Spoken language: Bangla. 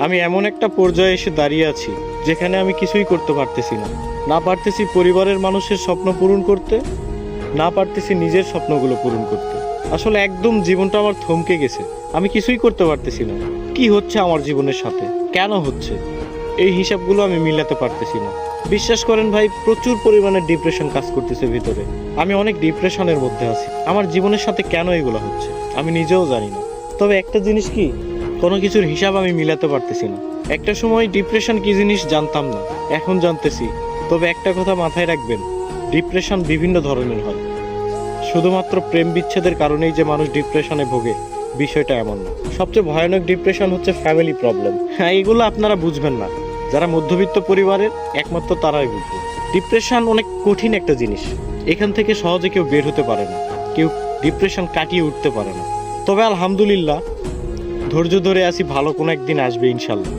আমি এমন একটা পর্যায়ে এসে দাঁড়িয়ে আছি যেখানে আমি কিছুই করতে পারতেছি না। না পারতেছি পরিবারের মানুষের স্বপ্ন পূরণ করতে, না পারতেছি নিজের স্বপ্নগুলো পূরণ করতে। আসলে একদম জীবনটা আমার থমকে গেছে। আমি কিছুই করতে পারতেছি না। কি হচ্ছে আমার জীবনের সাথে, কেন হচ্ছে, এই হিসাবগুলো আমি মিলাতে পারতেছি না। বিশ্বাস করেন ভাই, প্রচুর পরিমাণে ডিপ্রেশন কাজ করতেছে ভিতরে। আমি অনেক ডিপ্রেশনের মধ্যে আছি। আমার জীবনের সাথে কেন এগুলো হচ্ছে আমি নিজেও জানি না। তবে একটা জিনিস কি, কোনো কিছুর হিসাব আমি মিলাতে পারতেছি না। একটা সময় ডিপ্রেশন কি জিনিস জানতাম না, এখন জানতেছি। তবে একটা কথা মাথায় রাখবেন, ডিপ্রেশন বিভিন্ন ধরনের হয়। শুধুমাত্র প্রেম বিচ্ছেদের কারণেই যে মানুষ ডিপ্রেশনে ভোগে, বিষয়টা এমন না। সবচেয়ে ভয়ানক ডিপ্রেশন হচ্ছে ফ্যামিলি প্রবলেম। হ্যাঁ, এগুলো আপনারা বুঝবেন না। যারা মধ্যবিত্ত পরিবারের, একমাত্র তারাই বুঝবে। ডিপ্রেশন অনেক কঠিন একটা জিনিস। এখান থেকে সহজে কেউ বের হতে পারে না, কেউ ডিপ্রেশন কাটিয়ে উঠতে পারে না। তবে আলহামদুলিল্লাহ, ধৈর্য ধরে আছি, ভালো কোনো একদিন আসবে ইনশাল্লাহ।